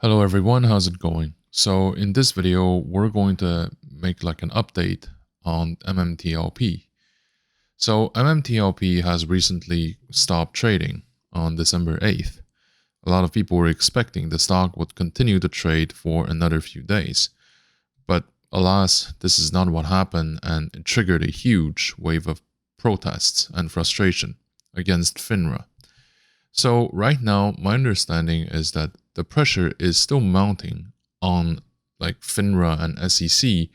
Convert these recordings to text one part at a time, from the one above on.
Hello everyone, how's it going? So in this video, we're going to make like an update on MMTLP. So MMTLP has recently stopped trading on December 8th. A lot of people were expecting the stock would continue to trade for another few days. But alas, this is not what happened, and it triggered a huge wave of protests and frustration against FINRA. So right now, my understanding is that the pressure is still mounting on like FINRA and SEC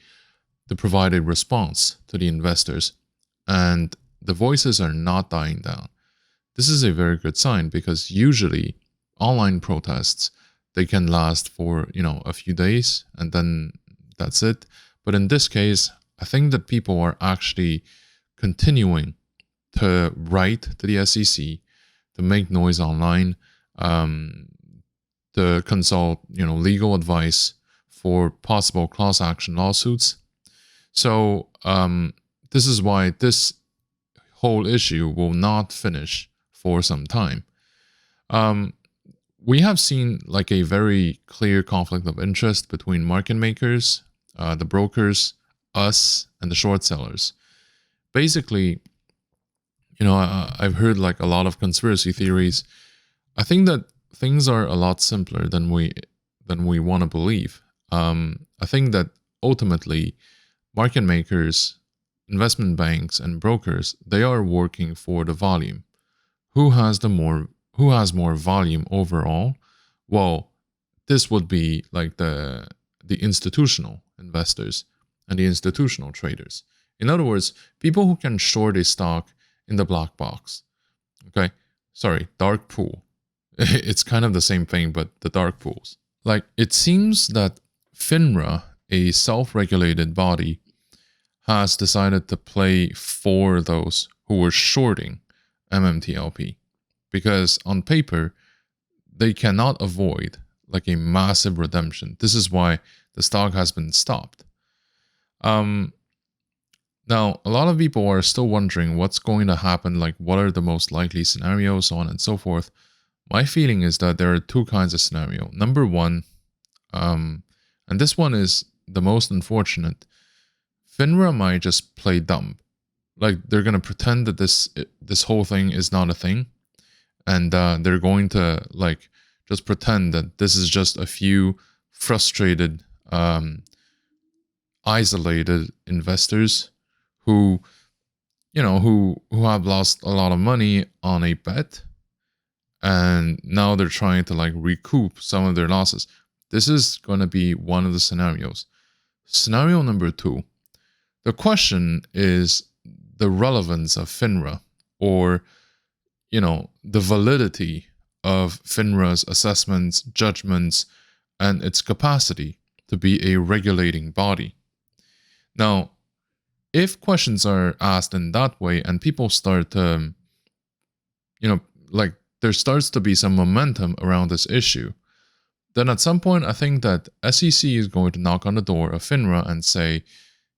to provide a response to the investors, and the voices are not dying down. This is a very good sign because usually online protests, they can last for, a few days and then that's it. But in this case, I think that people are actually continuing to write to the SEC, to make noise online, to consult, legal advice for possible class action lawsuits. So this is why this whole issue will not finish for some time. We have seen like a very clear conflict of interest between market makers, the brokers, us, and the short sellers. Basically, I've heard like a lot of conspiracy theories. I think that things are a lot simpler than we want to believe. I think that ultimately, market makers, investment banks, and brokers, they are working for the volume. Who has more volume overall? Well, this would be like the institutional investors and the institutional traders. In other words, people who can short a stock in the black box. Okay, sorry, dark pool. It's kind of the same thing, but the dark pools. Like, it seems that FINRA, a self-regulated body, has decided to play for those who were shorting MMTLP, because on paper, they cannot avoid like a massive redemption. This is why the stock has been stopped. Now, a lot of people are still wondering what's going to happen, like what are the most likely scenarios, so on and so forth. My feeling is that there are two kinds of scenario. Number one, and this one is the most unfortunate, FINRA might just play dumb. Like they're going to pretend that this whole thing is not a thing. And they're going to like just pretend that this is just a few frustrated, isolated investors who have lost a lot of money on a bet, and now they're trying to like recoup some of their losses. This is going to be one of the scenarios. Scenario number two, the question is the relevance of FINRA, or the validity of FINRA's assessments, judgments, and its capacity to be a regulating body. Now, if questions are asked in that way and people start to, like there starts to be some momentum around this issue, then at some point I think that SEC is going to knock on the door of FINRA and say,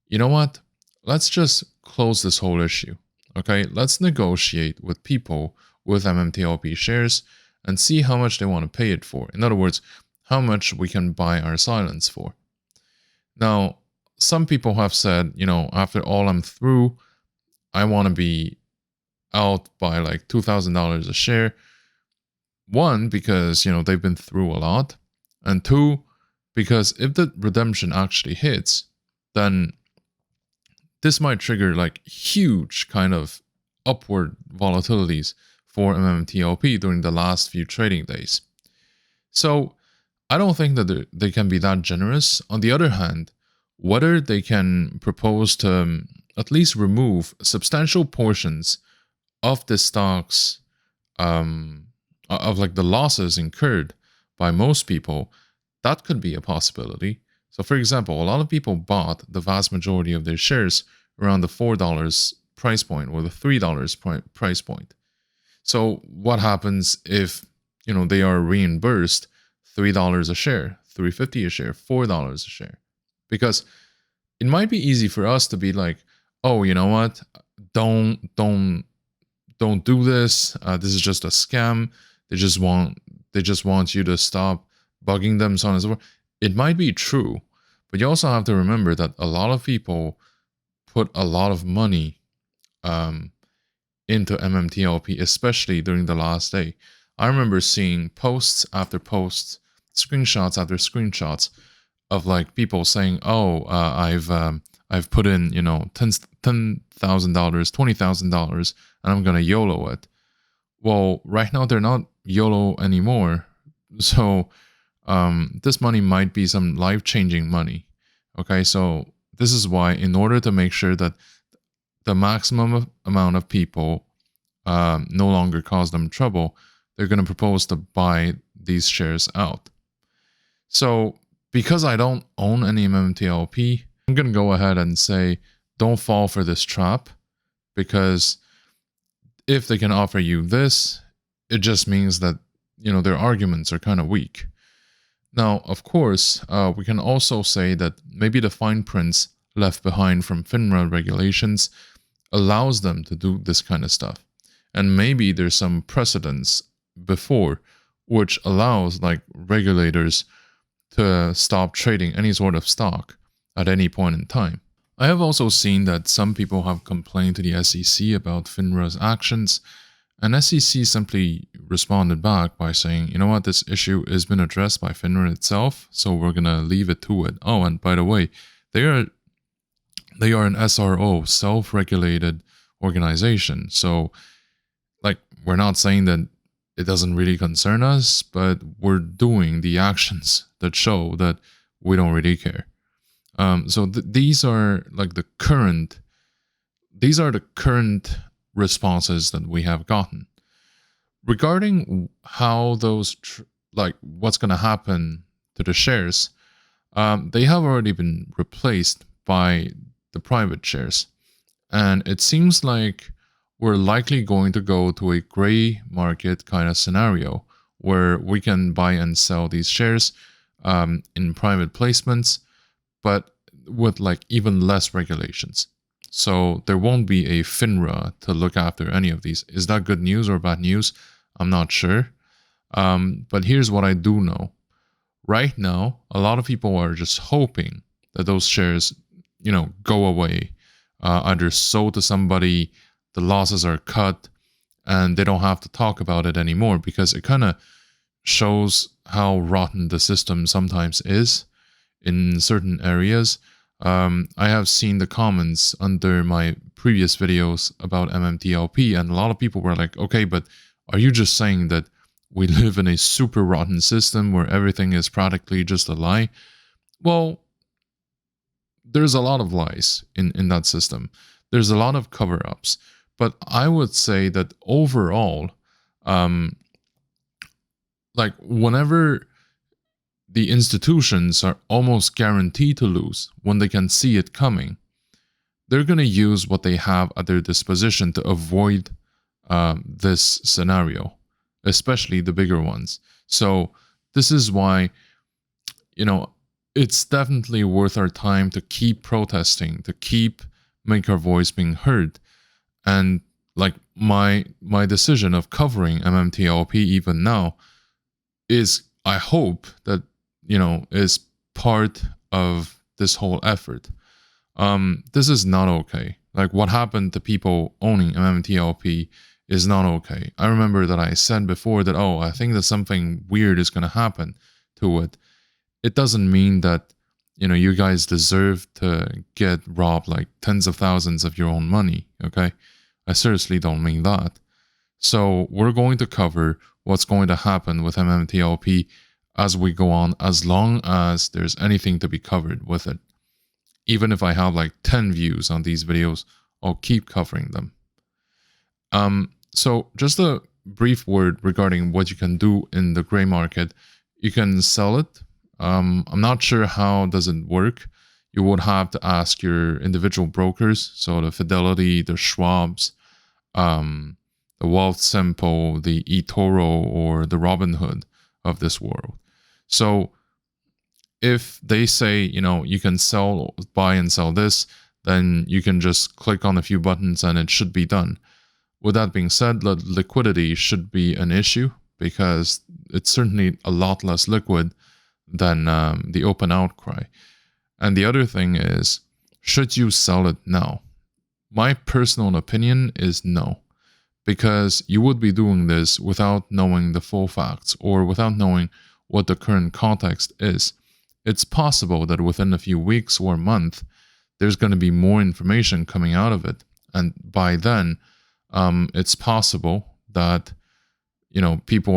you know what, let's just close this whole issue. Okay, let's negotiate with people with MMTLP shares and see how much they want to pay it for. In other words, how much we can buy our silence for. Now, some people have said, after all I'm through, I want to be out by like $2,000 a share. One, because, they've been through a lot. And two, because if the redemption actually hits, then this might trigger like huge kind of upward volatilities for MMTLP during the last few trading days. So I don't think that they can be that generous. On the other hand, whether they can propose to at least remove substantial portions of the stocks, of like the losses incurred by most people, that could be a possibility. So for example, a lot of people bought the vast majority of their shares around the $4 price point or the $3 price point. So what happens if, they are reimbursed $3 a share, $3.50 a share, $4 a share? Because it might be easy for us to be like, oh, you know what? Don't do this. This is just a scam. They just want you to stop bugging them, so on and so forth. It might be true, but you also have to remember that a lot of people put a lot of money into MMTLP, especially during the last day. I remember seeing posts after posts, screenshots after screenshots of like people saying, "Oh, I've put in, you know, $10,000, $20,000, and I'm gonna YOLO it." Well, right now they're not YOLO anymore, so this money might be some life-changing money. Okay, so this is why, in order to make sure that the maximum amount of people no longer cause them trouble, they're going to propose to buy these shares out. So because I don't own any MMTLP, I'm going to go ahead and say, don't fall for this trap, because if they can offer you this, it just means that, you know, their arguments are kind of weak. Now, of course, we can also say that maybe the fine prints left behind from FINRA regulations allows them to do this kind of stuff. And maybe there's some precedents before which allows like regulators to stop trading any sort of stock at any point in time. I have also seen that some people have complained to the SEC about FINRA's actions, and SEC simply responded back by saying, you know what, this issue has been addressed by FINRA itself, so we're gonna leave it to it. Oh, and by the way, they are an SRO, self-regulated organization. So, like, we're not saying that it doesn't really concern us, but we're doing the actions that show that we don't really care. So these are like the current responses that we have gotten regarding how those like what's going to happen to the shares. They have already been replaced by the private shares, and it seems like we're likely going to go to a gray market kind of scenario where we can buy and sell these shares in private placements, but with like even less regulations. So there won't be a FINRA to look after any of these. Is that good news or bad news? I'm not sure. But here's what I do know. Right now, a lot of people are just hoping that those shares, you know, go away, either sold to somebody, the losses are cut, and they don't have to talk about it anymore, because it kind of shows how rotten the system sometimes is in certain areas. I have seen the comments under my previous videos about MMTLP, and a lot of people were like, okay, but are you just saying that we live in a super rotten system where everything is practically just a lie? Well, there's a lot of lies in that system. There's a lot of cover-ups. But I would say that overall, like whenever the institutions are almost guaranteed to lose when they can see it coming, they're going to use what they have at their disposition to avoid this scenario, especially the bigger ones. So this is why, you know, it's definitely worth our time to keep protesting, to keep make our voice being heard. And like my decision of covering MMTLP even now is, I hope that, you know, is part of this whole effort. This is not okay. Like what happened to people owning MMTLP is not okay. I remember that I said before that, oh, I think that something weird is going to happen to it. It doesn't mean that, you know, you guys deserve to get robbed like tens of thousands of your own money, okay? I seriously don't mean that. So we're going to cover what's going to happen with MMTLP as we go on, as long as there's anything to be covered with it. Even if I have like 10 views on these videos, I'll keep covering them. So just a brief word regarding what you can do in the gray market. You can sell it. I'm not sure how does it work. You would have to ask your individual brokers, so the Fidelity, the Schwabs, the Wealthsimple, the eToro, or the Robinhood of this world. So if they say, you know, you can sell, buy and sell this, then you can just click on a few buttons and it should be done. With that being said, liquidity should be an issue because it's certainly a lot less liquid than the open outcry. And the other thing is, should you sell it now? My personal opinion is no, because you would be doing this without knowing the full facts or without knowing what the current context is. It's possible that within a few weeks or a month, there's going to be more information coming out of it. And by then, it's possible that, people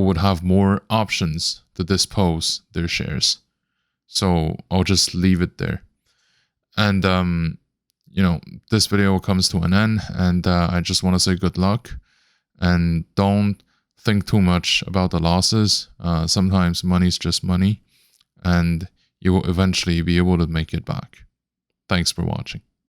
would have more options to dispose their shares. So I'll just leave it there. And, this video comes to an end, and I just want to say good luck, and don't think too much about the losses. Sometimes money's just money, and you will eventually be able to make it back. Thanks for watching.